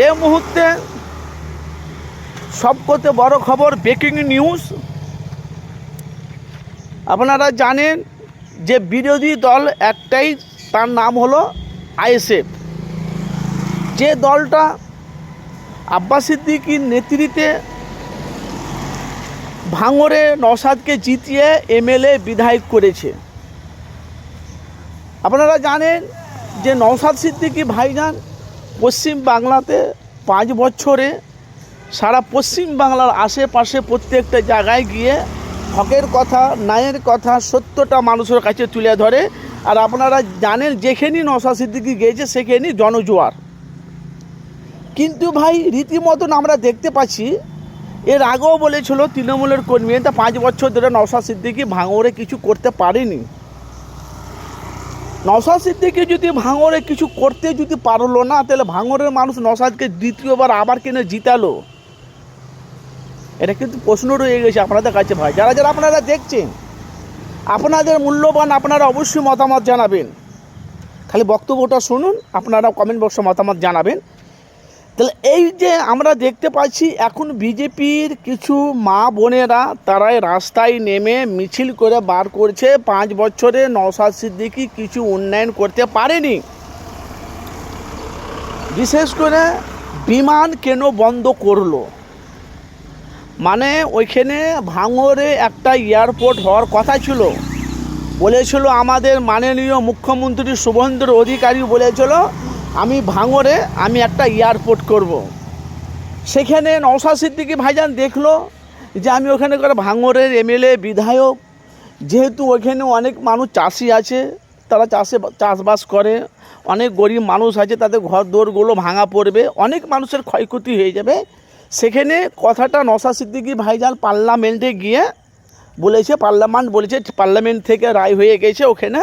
এই মুহূর্তে সবকথে বড় খবর, ব্রেকিং নিউজ। আপনারা জানেন যে বিরোধী দল একটাই, তার নাম হলো আইএসএফ। যে দলটা আব্বাস সিদ্দিকীর নেতৃত্বে ভাঙড়ে নওশাদকে জিতিয়ে এমএলএ বিধায়ক করেছে। আপনারা জানেন যে নওশাদ সিদ্দিকী ভাইজান পশ্চিম বাংলাতে 5 বছরে সারা পশ্চিম বাংলার আশেপাশে প্রত্যেকটা জায়গায় গিয়ে হকের কথা, ন্যায়ের কথা, সত্যটা মানুষের কাছে তুলে ধরে। আর আপনারা জানেন যেখানেই নওশাদ সিদ্দিকী গিয়েছে সেখানেই জনজোয়ার। কিন্তু ভাই রীতিমতন আমরা দেখতে পাচ্ছি, এর আগেও বলেছিল তৃণমূলের কর্মী, তা 5 বছর ধরে নওশাদ সিদ্দিকী ভাঙড়ে কিছু করতে পারেনি। নওশাদ সিদ্দিকী যদি ভাঙড়ে কিছু করতে যদি পারলো না, তাহলে ভাঙড়ের মানুষ নওশাদকে দ্বিতীয়বার আবার কেন জিতালো? এটা কিন্তু প্রশ্ন রয়ে গেছে আপনাদের কাছে ভাই। যারা যারা আপনারা দেখছেন, আপনাদের মূল্যবান আপনারা অবশ্যই মতামত জানাবেন। খালি বক্তব্যটা শুনুন, আপনারা কমেন্ট বক্সে মতামত জানাবেন। তাহলে এই যে আমরা দেখতে পাচ্ছি এখন বিজেপির কিছু মা বোনেরা তারাই রাস্তায় নেমে মিছিল করে বার করছে 5 বছরে নওশাদ সিদ্দিকী কিছু উন্নয়ন করতে পারেনি। বিশেষ করে বিমান কেন বন্ধ করলো, মানে ওইখানে ভাঙড়ে একটা এয়ারপোর্ট হওয়ার কথা ছিল। বলেছিল আমাদের মাননীয় মুখ্যমন্ত্রী শুভেন্দু অধিকারী বলেছিল আমি ভাঙড়ে একটা এয়ারপোর্ট করব। সেখানে নওশাদ সিদ্দিকী ভাইজান দেখলো যে আমি ওখানে করে ভাঙড়ের এমএলএ বিধায়ক, যেহেতু ওইখানে অনেক মানুষ চাষি আছে, তারা চাষবাস করে, অনেক গরিব মানুষ আছে, তাদের ঘর দোরগুলো ভাঙা পড়বে, অনেক মানুষের ক্ষয়ক্ষতি হয়ে যাবে। সেখানে কথাটা নওশাদ সিদ্দিকী ভাইজান পার্লামেন্টে গিয়ে বলেছে, পার্লামেন্ট থেকে রায় হয়ে গেছে ওখানে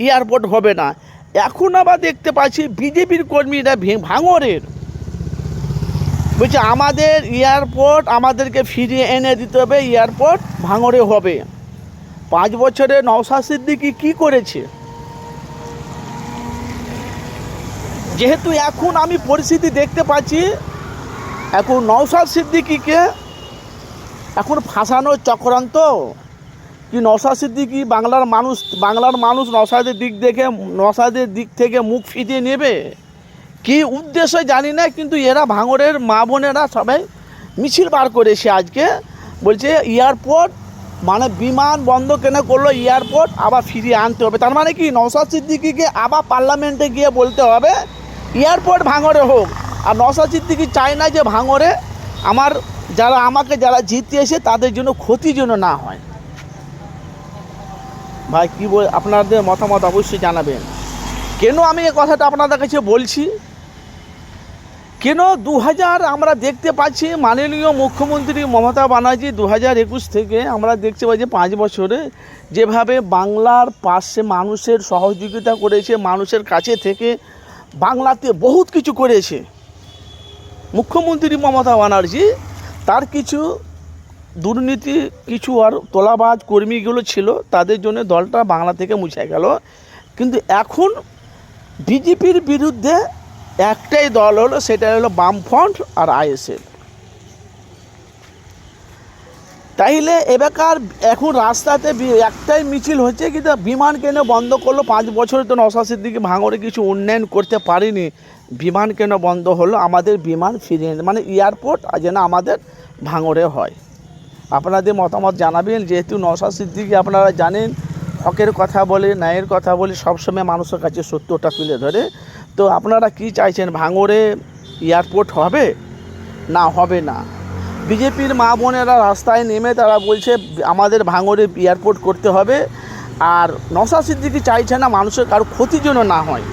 এয়ারপোর্ট হবে না। এখন আবার দেখতে পাচ্ছি বিজেপির কর্মীরা ভাঙড়ের বলছে আমাদের এয়ারপোর্ট আমাদেরকে ফিরিয়ে এনে দিতে হবে, এয়ারপোর্ট ভাঙড়ে হবে। 5 বছরে নওশাদ সিদ্দিকী কী করেছে? যেহেতু এখন আমি পরিস্থিতি দেখতে পাচ্ছি, এখন নওশাদ সিদ্দিকীকে এখন ফাঁসানোর চক্রান্ত কি? নওশাদ সিদ্দিকী বাংলার মানুষ নওশাদের দিক থেকে মুখ ফিরিয়ে নেবে কি উদ্দেশ্য জানি না, কিন্তু এরা ভাঙড়ের মা বোনেরা সবাই মিছিল বার করেছে আজকে। বলছে এয়ারপোর্ট মানে বিমান বন্ধ কেন করলো, এয়ারপোর্ট আবার ফিরিয়ে আনতে হবে। তার মানে কি নওশাদ সিদ্দিকীকে আবার পার্লামেন্টে গিয়ে বলতে হবে এয়ারপোর্ট ভাঙড়ে হোক। আর নওশাদ সিদ্দিকী চায় না যে ভাঙড়ে আমাকে যারা জিতিয়েছে তাদের জন্য ক্ষতি যেন না হয়। ভাই কী বল, আপনাদের মতামত অবশ্যই জানাবেন। কেন আমি এই কথাটা আপনাদের কাছে বলছি, কেন 2000 আমরা দেখতে পাচ্ছি মাননীয় মুখ্যমন্ত্রী মমতা ব্যানার্জি 2021 থেকে আমরা দেখতে পাচ্ছি 5 বছরে যেভাবে বাংলার পাশে মানুষের সহযোগিতা করেছে, মানুষের কাছে থেকে বাংলাতে বহুত কিছু করেছে মুখ্যমন্ত্রী মমতা ব্যানার্জি। তার কিছু দুর্নীতি, কিছু আর তোলাবাজ কর্মীগুলো ছিল, তাদের জন্য দলটা বাংলা থেকে মুছে গেল। কিন্তু এখন বিজেপির বিরুদ্ধে একটাই দল হলো, সেটা হলো বামফ্রন্ট আর আইএসএফ। তাইলে এবারকার এখন রাস্তাতে একটাই মিছিল হচ্ছে, কিন্তু বিমান কেন বন্ধ করলো? 5 বছরে তো নওশাদ সিদ্দিকী ভাঙড়ে কিছু উন্নয়ন করতে পারেনি, বিমান কেন বন্ধ হলো? আমাদের বিমান ফিরিয়ে মানে এয়ারপোর্ট যেন আমাদের ভাঙড়ে হয়। আপনাদের মতামত জানাবেন। যেহেতু নওশাদ সিদ্দিকী আপনারা জানেন হকের কথা বলে, ন্যায়ের কথা বলে, সবসময় মানুষের কাছে সত্যটা তুলে ধরে। তো আপনারা কি চাইছেন, ভাঙড়ে এয়ারপোর্ট হবে না হবে না? বিজেপির মা বোনেরা রাস্তায় নেমে তারা বলছে আমাদের ভাঙড়ে এয়ারপোর্ট করতে হবে, আর নওশাদ সিদ্দিকী চাইছে না মানুষের কারো ক্ষতি যেন না হয়।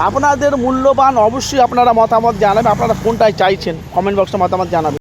আপনাদের মূল্যবান অবশ্যই আপনারা মতামত জানাবেন, আপনারা কোনটাই চাইছেন কমেন্ট বক্সে মতামত জানাবেন।